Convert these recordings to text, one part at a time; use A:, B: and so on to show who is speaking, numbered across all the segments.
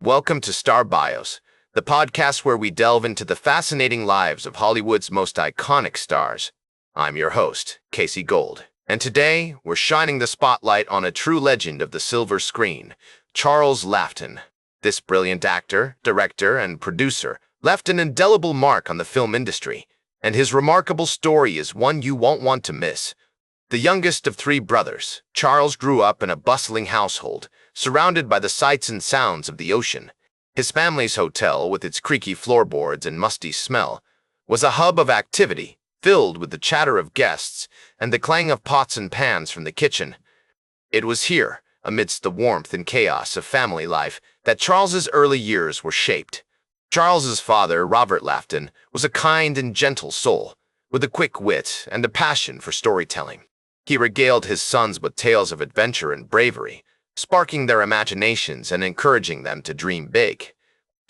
A: Welcome to Star Bios, the podcast where we delve into the fascinating lives of Hollywood's most iconic stars. I'm your host, Casey Gold, and today we're shining the spotlight on a true legend of the silver screen, Charles Laughton. This brilliant actor, director, and producer left an indelible mark on the film industry, and his remarkable story is one you won't want to miss. The youngest of three brothers, Charles grew up in a bustling household, surrounded by the sights and sounds of the ocean. His family's hotel, with its creaky floorboards and musty smell, was a hub of activity, filled with the chatter of guests and the clang of pots and pans from the kitchen. It was here, amidst the warmth and chaos of family life, that Charles's early years were shaped. Charles's father, Robert Laughton, was a kind and gentle soul, with a quick wit and a passion for storytelling. He regaled his sons with tales of adventure and bravery, sparking their imaginations and encouraging them to dream big.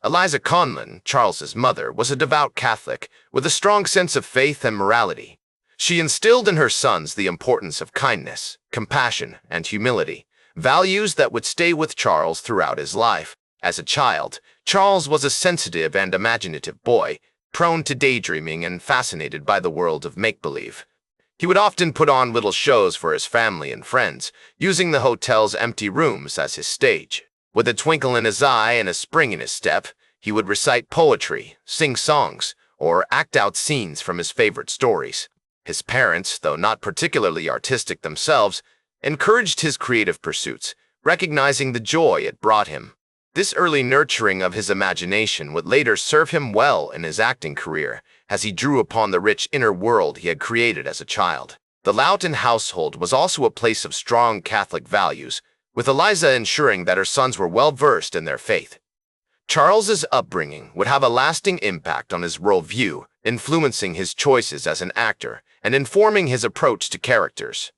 A: Eliza Conlon, Charles's mother, was a devout Catholic with a strong sense of faith and morality. She instilled in her sons the importance of kindness, compassion, and humility, values that would stay with Charles throughout his life. As a child, Charles was a sensitive and imaginative boy, prone to daydreaming and fascinated by the world of make-believe. He would often put on little shows for his family and friends, using the hotel's empty rooms as his stage. With a twinkle in his eye and a spring in his step, he would recite poetry, sing songs, or act out scenes from his favorite stories. His parents, though not particularly artistic themselves, encouraged his creative pursuits, recognizing the joy it brought him. This early nurturing of his imagination would later serve him well in his acting career, as he drew upon the rich inner world he had created as a child. The Laughton household was also a place of strong Catholic values, with Eliza ensuring that her sons were well-versed in their faith. Charles's upbringing would have a lasting impact on his worldview, influencing his choices as an actor and informing his approach to characters.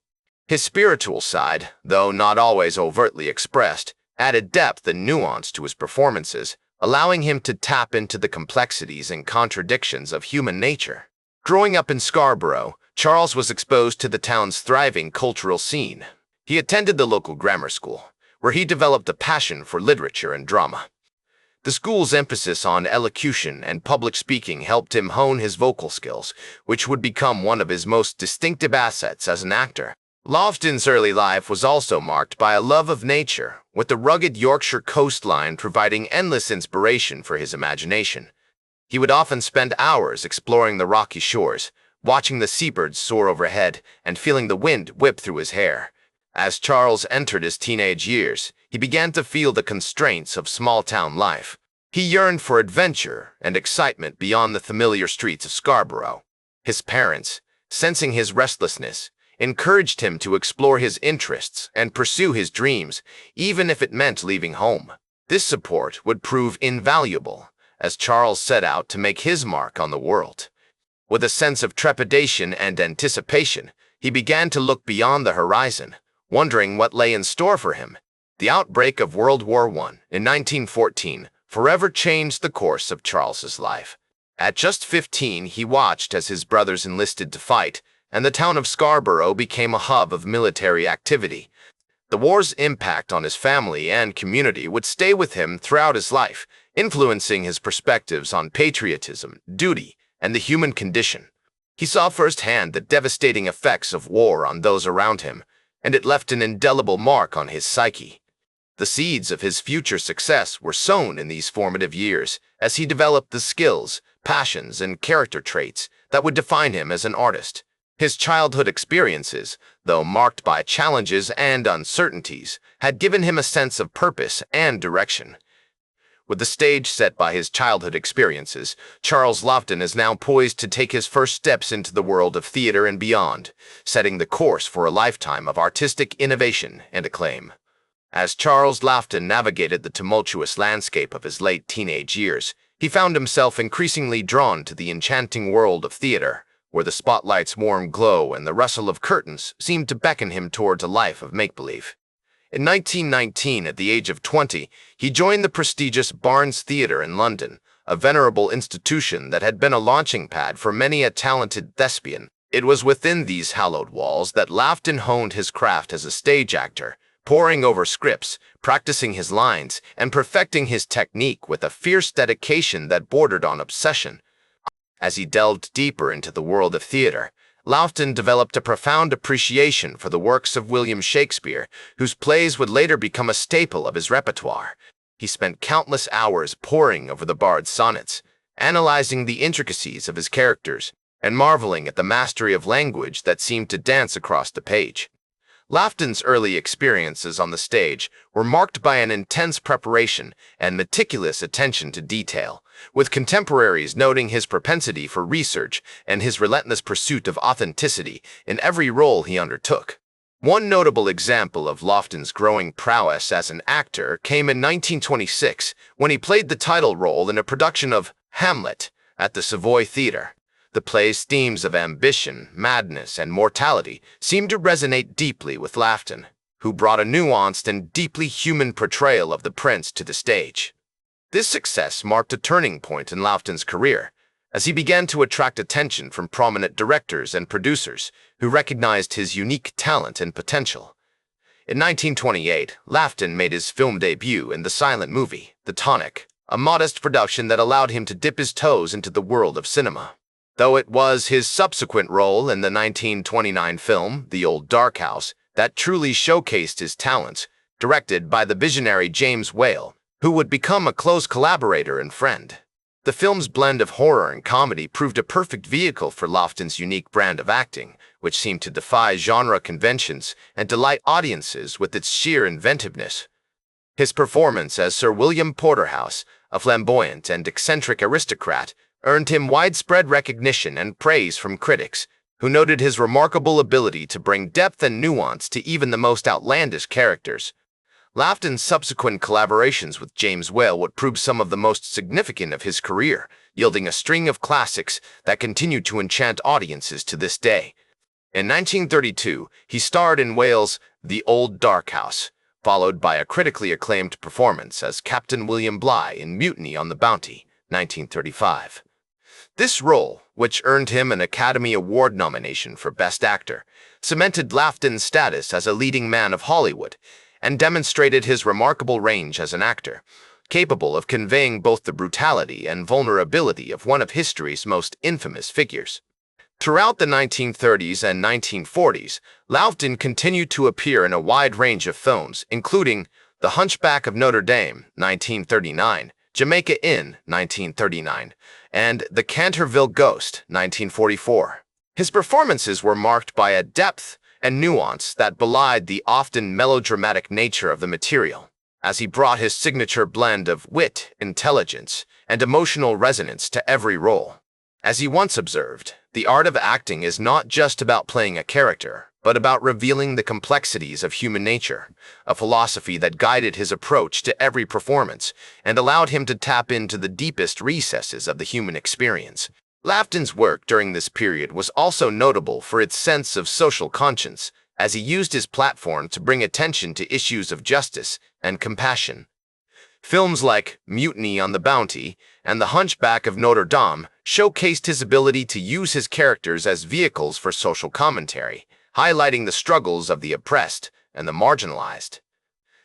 A: His spiritual side, though not always overtly expressed, added depth and nuance to his performances, allowing him to tap into the complexities and contradictions of human nature. Growing up in Scarborough, Charles was exposed to the town's thriving cultural scene. He attended the local grammar school, where he developed a passion for literature and drama. The school's emphasis on elocution and public speaking helped him hone his vocal skills, which would become one of his most distinctive assets as an actor. Laughton's early life was also marked by a love of nature, with the rugged Yorkshire coastline providing endless inspiration for his imagination. He would often spend hours exploring the rocky shores, watching the seabirds soar overhead and feeling the wind whip through his hair. As Charles entered his teenage years, he began to feel the constraints of small-town life. He yearned for adventure and excitement beyond the familiar streets of Scarborough. His parents, sensing his restlessness, encouraged him to explore his interests and pursue his dreams, even if it meant leaving home. This support would prove invaluable as Charles set out to make his mark on the world. With a sense of trepidation and anticipation, he began to look beyond the horizon, wondering what lay in store for him. The outbreak of World War I in 1914 forever changed the course of Charles's life. At just 15, he watched as his brothers enlisted to fight, and the town of Scarborough became a hub of military activity. The war's impact on his family and community would stay with him throughout his life, influencing his perspectives on patriotism, duty, and the human condition. He saw firsthand the devastating effects of war on those around him, and it left an indelible mark on his psyche. The seeds of his future success were sown in these formative years, as he developed the skills, passions, and character traits that would define him as an artist. His childhood experiences, though marked by challenges and uncertainties, had given him a sense of purpose and direction. With the stage set by his childhood experiences, Charles Laughton is now poised to take his first steps into the world of theater and beyond, setting the course for a lifetime of artistic innovation and acclaim. As Charles Laughton navigated the tumultuous landscape of his late teenage years, he found himself increasingly drawn to the enchanting world of theater, where the spotlight's warm glow and the rustle of curtains seemed to beckon him towards a life of make-believe. In 1919, at the age of 20, he joined the prestigious Barnes Theatre in London, a venerable institution that had been a launching pad for many a talented thespian. It was within these hallowed walls that Laughton honed his craft as a stage actor, poring over scripts, practicing his lines, and perfecting his technique with a fierce dedication that bordered on obsession. As he delved deeper into the world of theater, Laughton developed a profound appreciation for the works of William Shakespeare, whose plays would later become a staple of his repertoire. He spent countless hours poring over the bard's sonnets, analyzing the intricacies of his characters, and marveling at the mastery of language that seemed to dance across the page. Laughton's early experiences on the stage were marked by an intense preparation and meticulous attention to detail, with contemporaries noting his propensity for research and his relentless pursuit of authenticity in every role he undertook. One notable example of Laughton's growing prowess as an actor came in 1926 when he played the title role in a production of Hamlet at the Savoy Theatre. The play's themes of ambition, madness, and mortality seemed to resonate deeply with Laughton, who brought a nuanced and deeply human portrayal of the prince to the stage. This success marked a turning point in Laughton's career, as he began to attract attention from prominent directors and producers who recognized his unique talent and potential. In 1928, Laughton made his film debut in the silent movie, The Tonic, a modest production that allowed him to dip his toes into the world of cinema. Though it was his subsequent role in the 1929 film, The Old Dark House, that truly showcased his talents, directed by the visionary James Whale, who would become a close collaborator and friend. The film's blend of horror and comedy proved a perfect vehicle for Laughton's unique brand of acting, which seemed to defy genre conventions and delight audiences with its sheer inventiveness. His performance as Sir William Porterhouse, a flamboyant and eccentric aristocrat, earned him widespread recognition and praise from critics, who noted his remarkable ability to bring depth and nuance to even the most outlandish characters. Laughton's subsequent collaborations with James Whale would prove some of the most significant of his career, yielding a string of classics that continue to enchant audiences to this day. In 1932, he starred in Whale's The Old Dark House, followed by a critically acclaimed performance as Captain William Bligh in Mutiny on the Bounty, 1935. This role, which earned him an Academy Award nomination for Best Actor, cemented Laughton's status as a leading man of Hollywood and demonstrated his remarkable range as an actor, capable of conveying both the brutality and vulnerability of one of history's most infamous figures. Throughout the 1930s and 1940s, Laughton continued to appear in a wide range of films, including The Hunchback of Notre Dame, 1939, Jamaica Inn, 1939, and The Canterville Ghost, 1944. His performances were marked by a depth and nuance that belied the often melodramatic nature of the material, as he brought his signature blend of wit, intelligence, and emotional resonance to every role. As he once observed, the art of acting is not just about playing a character, but about revealing the complexities of human nature, a philosophy that guided his approach to every performance and allowed him to tap into the deepest recesses of the human experience. Laughton's work during this period was also notable for its sense of social conscience, as he used his platform to bring attention to issues of justice and compassion. Films like Mutiny on the Bounty and The Hunchback of Notre Dame showcased his ability to use his characters as vehicles for social commentary, highlighting the struggles of the oppressed and the marginalized.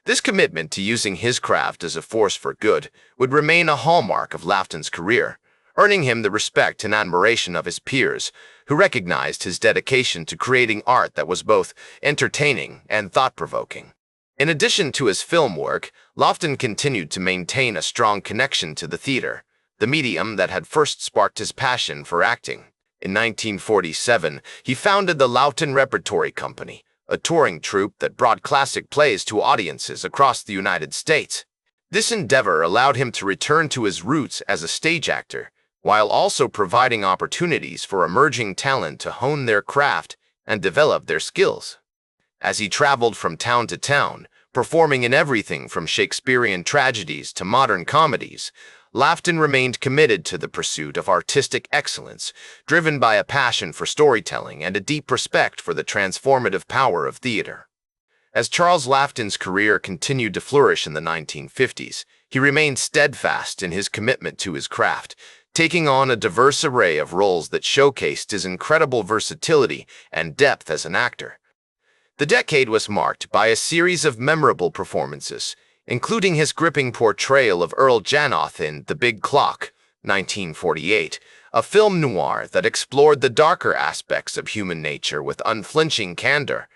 A: This commitment to using his craft as a force for good would remain a hallmark of Laughton's career, earning him the respect and admiration of his peers, who recognized his dedication to creating art that was both entertaining and thought-provoking. In addition to his film work, Laughton continued to maintain a strong connection to the theater, the medium that had first sparked his passion for acting. In 1947, he founded the Laughton Repertory Company, a touring troupe that brought classic plays to audiences across the United States. This endeavor allowed him to return to his roots as a stage actor, while also providing opportunities for emerging talent to hone their craft and develop their skills. As he traveled from town to town, performing in everything from Shakespearean tragedies to modern comedies, Laughton remained committed to the pursuit of artistic excellence, driven by a passion for storytelling and a deep respect for the transformative power of theater. As Charles Laughton's career continued to flourish in the 1950s, he remained steadfast in his commitment to his craft, taking on a diverse array of roles that showcased his incredible versatility and depth as an actor. The decade was marked by a series of memorable performances, including his gripping portrayal of Earl Janoth in The Big Clock, 1948, a film noir that explored the darker aspects of human nature with unflinching candor.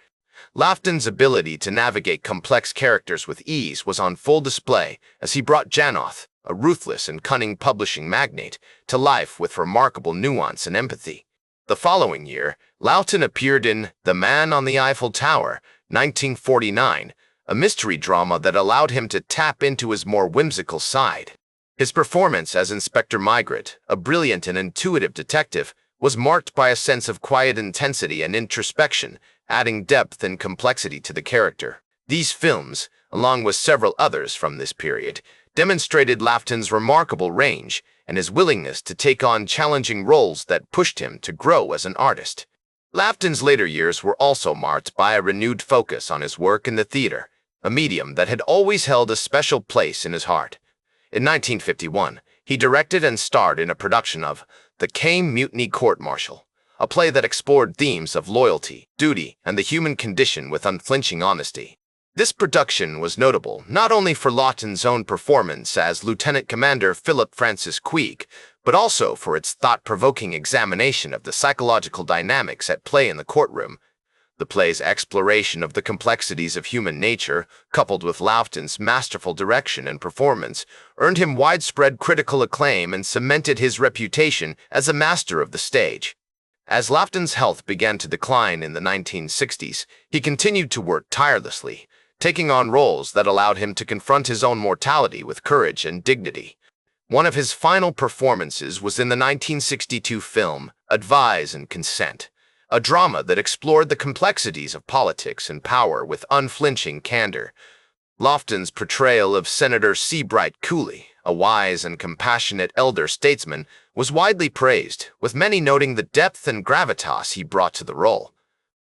A: Laughton's ability to navigate complex characters with ease was on full display as he brought Janoth, a ruthless and cunning publishing magnate, to life with remarkable nuance and empathy. The following year, Laughton appeared in The Man on the Eiffel Tower, 1949, a mystery drama that allowed him to tap into his more whimsical side. His performance as Inspector Maigret, a brilliant and intuitive detective, was marked by a sense of quiet intensity and introspection, adding depth and complexity to the character. These films, along with several others from this period, demonstrated Laughton's remarkable range and his willingness to take on challenging roles that pushed him to grow as an artist. Laughton's later years were also marked by a renewed focus on his work in the theater, a medium that had always held a special place in his heart. In 1951, he directed and starred in a production of The Caine Mutiny Court-Martial, a play that explored themes of loyalty, duty, and the human condition with unflinching honesty. This production was notable not only for Laughton's own performance as Lieutenant Commander Philip Francis Queeg, but also for its thought-provoking examination of the psychological dynamics at play in the courtroom. The play's exploration of the complexities of human nature, coupled with Laughton's masterful direction and performance, earned him widespread critical acclaim and cemented his reputation as a master of the stage. As Laughton's health began to decline in the 1960s, he continued to work tirelessly, taking on roles that allowed him to confront his own mortality with courage and dignity. One of his final performances was in the 1962 film Advise and Consent, a drama that explored the complexities of politics and power with unflinching candor. Laughton's portrayal of Senator Seabright Cooley, a wise and compassionate elder statesman, was widely praised, with many noting the depth and gravitas he brought to the role.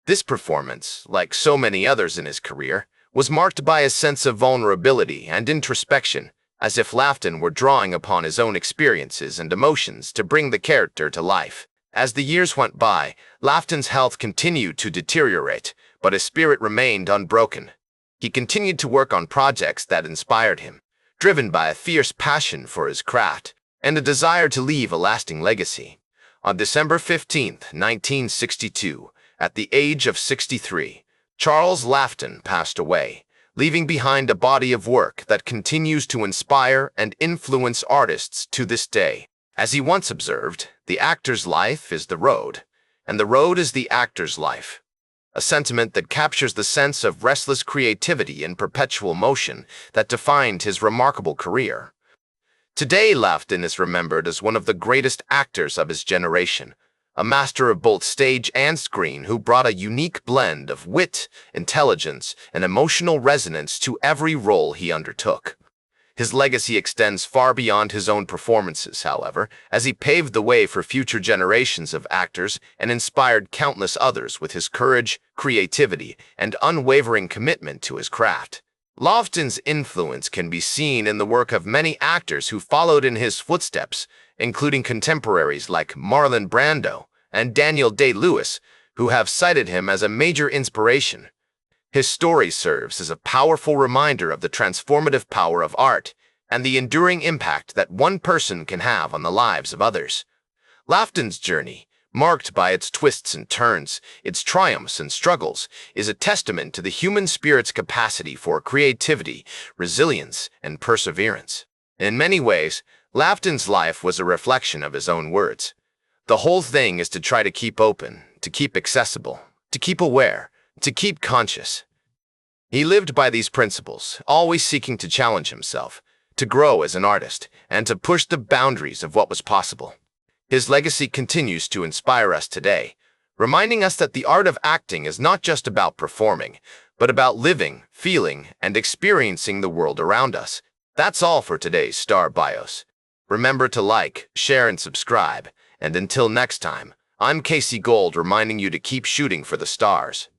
A: This performance, like so many others in his career, was marked by a sense of vulnerability and introspection, as if Laughton were drawing upon his own experiences and emotions to bring the character to life. As the years went by, Laughton's health continued to deteriorate, but his spirit remained unbroken. He continued to work on projects that inspired him, driven by a fierce passion for his craft and a desire to leave a lasting legacy. On December 15, 1962, at the age of 63, Charles Laughton passed away, leaving behind a body of work that continues to inspire and influence artists to this day. As he once observed, the actor's life is the road, and the road is the actor's life, a sentiment that captures the sense of restless creativity and perpetual motion that defined his remarkable career. Today, Laughton is remembered as one of the greatest actors of his generation, a master of both stage and screen who brought a unique blend of wit, intelligence, and emotional resonance to every role he undertook. His legacy extends far beyond his own performances, however, as he paved the way for future generations of actors and inspired countless others with his courage, creativity, and unwavering commitment to his craft. Laughton's influence can be seen in the work of many actors who followed in his footsteps, including contemporaries like Marlon Brando and Daniel Day-Lewis, who have cited him as a major inspiration. His story serves as a powerful reminder of the transformative power of art and the enduring impact that one person can have on the lives of others. Laughton's journey, marked by its twists and turns, its triumphs and struggles, is a testament to the human spirit's capacity for creativity, resilience, and perseverance. In many ways, Laughton's life was a reflection of his own words. The whole thing is to try to keep open, to keep accessible, to keep aware, to keep conscious. He lived by these principles, always seeking to challenge himself, to grow as an artist, and to push the boundaries of what was possible. His legacy continues to inspire us today, reminding us that the art of acting is not just about performing, but about living, feeling, and experiencing the world around us. That's all for today's Star Bios. Remember to like, share, and subscribe. And until next time, I'm Casey Gold reminding you to keep shooting for the stars.